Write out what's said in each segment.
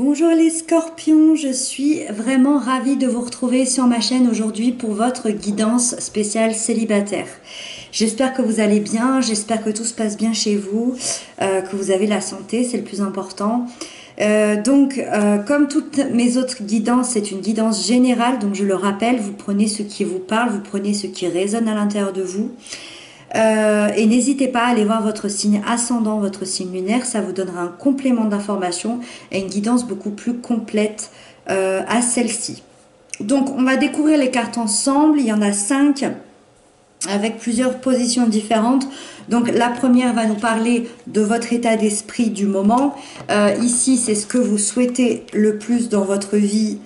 Bonjour les scorpions, je suis vraiment ravie de vous retrouver sur ma chaîne aujourd'hui pour votre guidance spéciale célibataire. J'espère que vous allez bien, j'espère que tout se passe bien chez vous, que vous avez la santé, c'est le plus important. Comme toutes mes autres guidances, c'est une guidance générale, donc je le rappelle, vous prenez ce qui vous parle, vous prenez ce qui résonne à l'intérieur de vous. Et n'hésitez pas à aller voir votre signe ascendant, votre signe lunaire, ça vous donnera un complément d'information et une guidance beaucoup plus complète à celle-ci. Donc on va découvrir les cartes ensemble, il y en a 5 avec plusieurs positions différentes. Donc la première va nous parler de votre état d'esprit du moment. Ici c'est ce que vous souhaitez le plus dans votre vie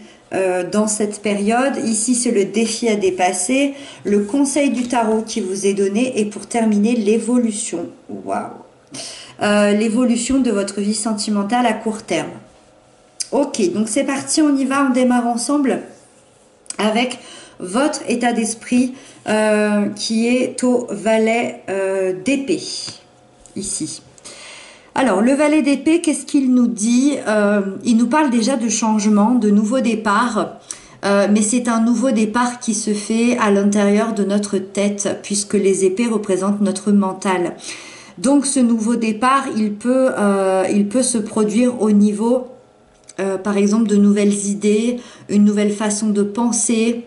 dans cette période. Ici, c'est le défi à dépasser, le conseil du tarot qui vous est donné et pour terminer, l'évolution. Waouh! L'évolution de votre vie sentimentale à court terme. Ok, donc c'est parti, on y va, on démarre ensemble avec votre état d'esprit qui est au valet d'épée, ici. Alors, le valet d'épée, qu'est-ce qu'il nous dit? Il nous parle déjà de changement, de nouveau départ, mais c'est un nouveau départ qui se fait à l'intérieur de notre tête, puisque les épées représentent notre mental. Donc, ce nouveau départ, il peut se produire au niveau, par exemple, de nouvelles idées, une nouvelle façon de penser,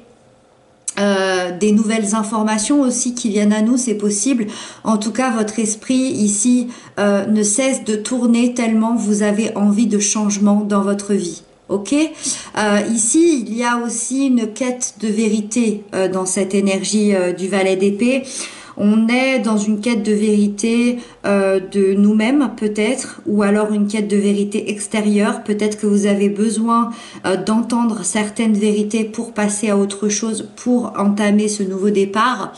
des nouvelles informations aussi qui viennent à nous, c'est possible. En tout cas, votre esprit ici ne cesse de tourner tellement vous avez envie de changement dans votre vie. Ok, ici, il y a aussi une quête de vérité dans cette énergie du valet d'épée. On est dans une quête de vérité de nous-mêmes peut-être, ou alors une quête de vérité extérieure. Peut-être que vous avez besoin d'entendre certaines vérités pour passer à autre chose, pour entamer ce nouveau départ.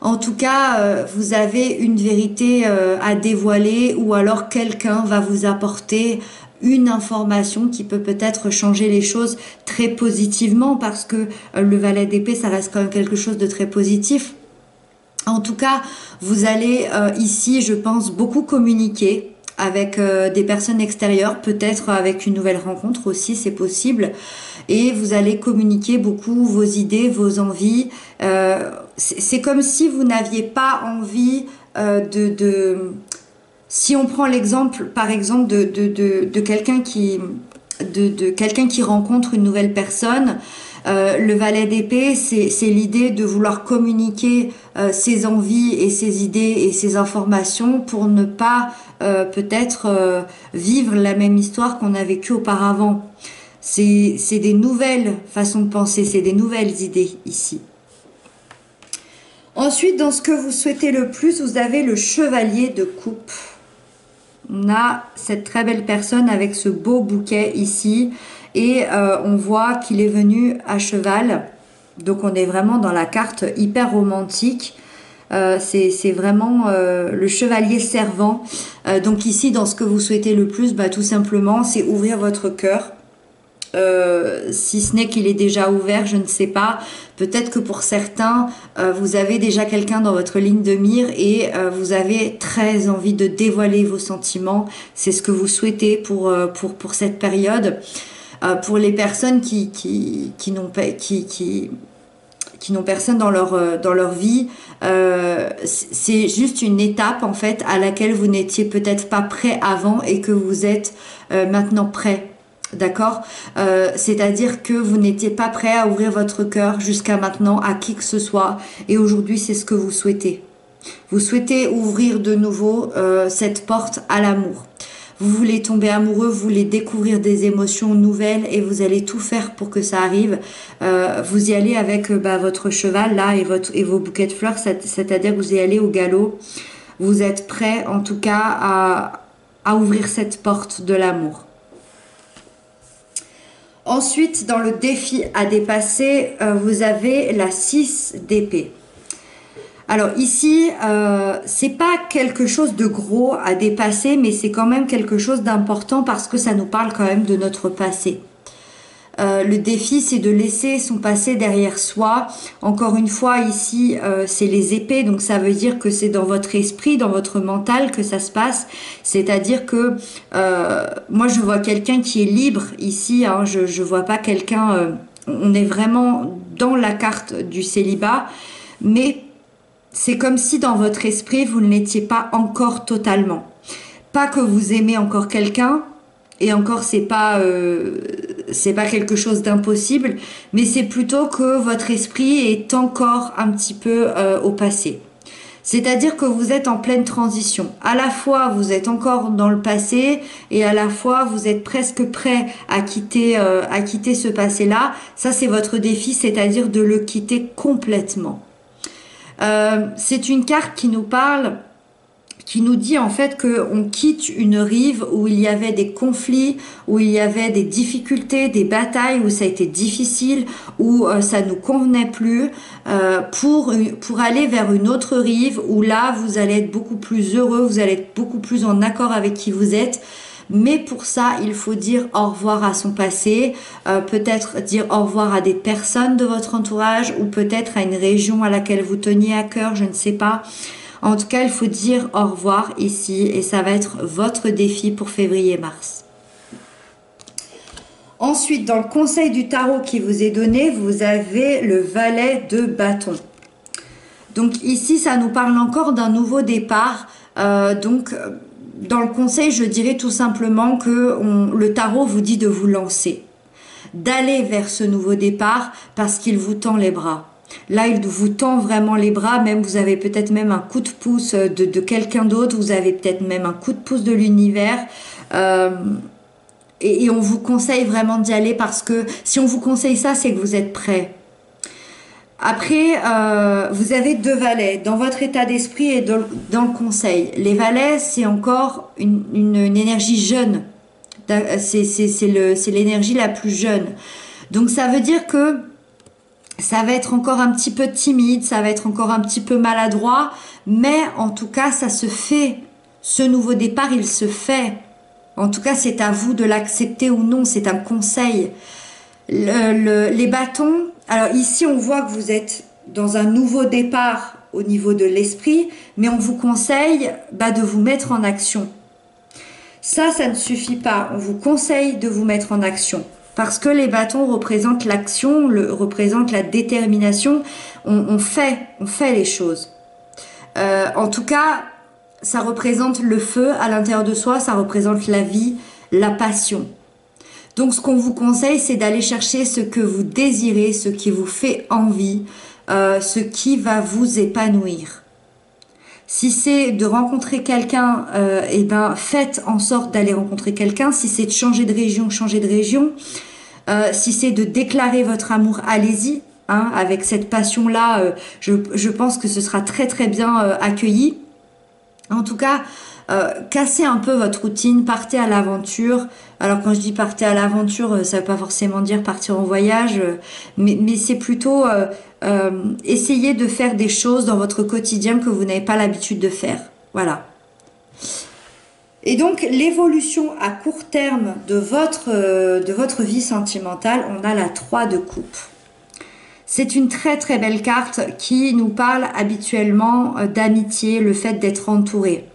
En tout cas, vous avez une vérité à dévoiler, ou alors quelqu'un va vous apporter une information qui peut peut-être changer les choses très positivement, parce que le valet d'épée, ça reste quand même quelque chose de très positif. En tout cas, vous allez ici, je pense, beaucoup communiquer avec des personnes extérieures, peut-être avec une nouvelle rencontre aussi, c'est possible. Et vous allez communiquer beaucoup vos idées, vos envies. C'est comme si vous n'aviez pas envie Si on prend l'exemple, par exemple, de quelqu'un qui rencontre une nouvelle personne, le valet d'épée, c'est l'idée de vouloir communiquer ses envies et ses idées et ses informations pour ne pas peut-être vivre la même histoire qu'on a vécue auparavant. C'est des nouvelles façons de penser, c'est des nouvelles idées ici. Ensuite, dans ce que vous souhaitez le plus, vous avez le chevalier de coupe. On a cette très belle personne avec ce beau bouquet ici. Et on voit qu'il est venu à cheval. Donc on est vraiment dans la carte hyper romantique. C'est vraiment le chevalier servant. Donc ici, dans ce que vous souhaitez le plus, tout simplement, c'est ouvrir votre cœur. Si ce n'est qu'il est déjà ouvert, je ne sais pas. Peut-être que pour certains, vous avez déjà quelqu'un dans votre ligne de mire et vous avez très envie de dévoiler vos sentiments. C'est ce que vous souhaitez pour cette période. Pour les personnes qui n'ont personne dans leur vie, c'est juste une étape en fait à laquelle vous n'étiez peut-être pas prêt avant et que vous êtes maintenant prêt. D'accord, c'est-à-dire que vous n'étiez pas prêt à ouvrir votre cœur jusqu'à maintenant à qui que ce soit et aujourd'hui c'est ce que vous souhaitez. Vous souhaitez ouvrir de nouveau cette porte à l'amour. Vous voulez tomber amoureux, vous voulez découvrir des émotions nouvelles et vous allez tout faire pour que ça arrive. Vous y allez avec votre cheval là et vos bouquets de fleurs, c'est-à-dire que vous y allez au galop. Vous êtes prêt en tout cas à ouvrir cette porte de l'amour. Ensuite, dans le défi à dépasser, vous avez la 6 d'épée. Alors ici, c'est pas quelque chose de gros à dépasser, mais c'est quand même quelque chose d'important parce que ça nous parle quand même de notre passé. Le défi, c'est de laisser son passé derrière soi. Encore une fois, ici, c'est les épées, donc ça veut dire que c'est dans votre esprit, dans votre mental que ça se passe. C'est-à-dire que moi, je vois quelqu'un qui est libre ici. Hein, je vois pas quelqu'un. On est vraiment dans la carte du célibat, mais c'est comme si dans votre esprit, vous ne l'étiez pas encore totalement. Pas que vous aimez encore quelqu'un, et encore c'est pas quelque chose d'impossible, mais c'est plutôt que votre esprit est encore un petit peu au passé. C'est-à-dire que vous êtes en pleine transition. À la fois, vous êtes encore dans le passé et à la fois, vous êtes presque prêt à quitter ce passé-là. Ça, c'est votre défi, c'est-à-dire de le quitter complètement. C'est une carte qui nous parle, qui nous dit en fait qu'on quitte une rive où il y avait des conflits, où il y avait des difficultés, des batailles, où ça a été difficile, où ça nous convenait plus, pour aller vers une autre rive où là vous allez être beaucoup plus heureux, vous allez être beaucoup plus en accord avec qui vous êtes. Mais pour ça, il faut dire au revoir à son passé, peut-être dire au revoir à des personnes de votre entourage ou peut-être à une région à laquelle vous teniez à cœur, je ne sais pas. En tout cas, il faut dire au revoir ici et ça va être votre défi pour février-mars. Ensuite, dans le conseil du tarot qui vous est donné, vous avez le valet de bâton. Donc ici, ça nous parle encore d'un nouveau départ. Dans le conseil, je dirais tout simplement que le tarot vous dit de vous lancer, d'aller vers ce nouveau départ parce qu'il vous tend les bras. Là, il vous tend vraiment les bras, même vous avez peut-être même un coup de pouce de quelqu'un d'autre, vous avez peut-être même un coup de pouce de l'univers. Et on vous conseille vraiment d'y aller parce que si on vous conseille ça, c'est que vous êtes prêt. Après, vous avez deux valets dans votre état d'esprit et dans le conseil. Les valets, c'est encore une énergie jeune. C'est l'énergie la plus jeune. Donc ça veut dire que ça va être encore un petit peu timide, ça va être encore un petit peu maladroit, mais en tout cas, ça se fait. Ce nouveau départ, il se fait. En tout cas, c'est à vous de l'accepter ou non, c'est un conseil. Les bâtons, alors ici, on voit que vous êtes dans un nouveau départ au niveau de l'esprit, mais on vous conseille de vous mettre en action. Ça ne suffit pas. On vous conseille de vous mettre en action. Parce que les bâtons représentent l'action, représentent la détermination. On fait les choses. En tout cas, ça représente le feu à l'intérieur de soi, ça représente la vie, la passion. Donc ce qu'on vous conseille, c'est d'aller chercher ce que vous désirez, ce qui vous fait envie, ce qui va vous épanouir. Si c'est de rencontrer quelqu'un, faites en sorte d'aller rencontrer quelqu'un. Si c'est de changer de région, changez de région. Si c'est de déclarer votre amour, allez-y. Hein, avec cette passion-là, je pense que ce sera très très bien accueilli. En tout cas, cassez un peu votre routine, partez à l'aventure. Alors quand je dis partez à l'aventure, ça ne veut pas forcément dire partir en voyage, mais c'est plutôt essayer de faire des choses dans votre quotidien que vous n'avez pas l'habitude de faire. Voilà. Et donc l'évolution à court terme de votre vie sentimentale, on a la 3 de coupe. C'est une très très belle carte qui nous parle habituellement d'amitié, le fait d'être entouré.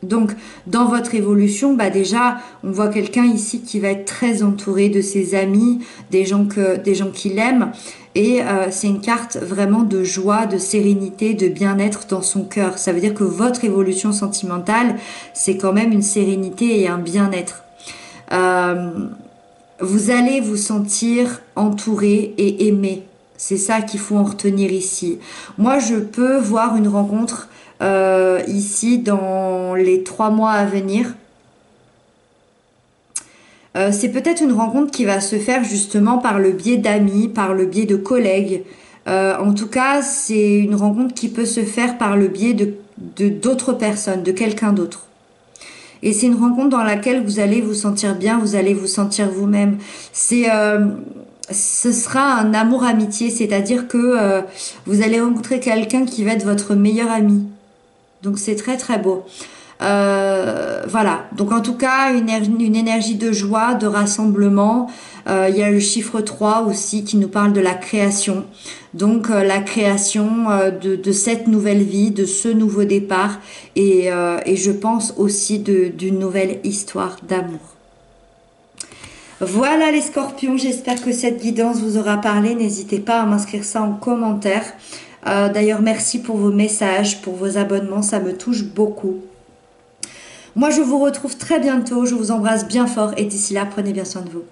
Donc dans votre évolution, déjà on voit quelqu'un ici qui va être très entouré de ses amis, des gens qui l'aiment, et c'est une carte vraiment de joie, de sérénité, de bien-être dans son cœur. Ça veut dire que votre évolution sentimentale, c'est quand même une sérénité et un bien-être. Vous allez vous sentir entouré et aimé. C'est ça qu'il faut en retenir ici. Moi, je peux voir une rencontre ici dans les 3 mois à venir. C'est peut-être une rencontre qui va se faire justement par le biais d'amis, par le biais de collègues. En tout cas, c'est une rencontre qui peut se faire par le biais d'autres personnes, de quelqu'un d'autre. Et c'est une rencontre dans laquelle vous allez vous sentir bien, vous allez vous sentir vous-même. Ce sera un amour-amitié, c'est-à-dire que vous allez rencontrer quelqu'un qui va être votre meilleur ami. Donc c'est très très beau. Voilà, donc en tout cas une énergie de joie, de rassemblement. Il y a le chiffre 3 aussi qui nous parle de la création. Donc la création de cette nouvelle vie, de ce nouveau départ et je pense aussi d'une nouvelle histoire d'amour. Voilà les scorpions, j'espère que cette guidance vous aura parlé. N'hésitez pas à m'inscrire ça en commentaire. D'ailleurs, merci pour vos messages, pour vos abonnements, ça me touche beaucoup. Moi, je vous retrouve très bientôt. Je vous embrasse bien fort et d'ici là, prenez bien soin de vous.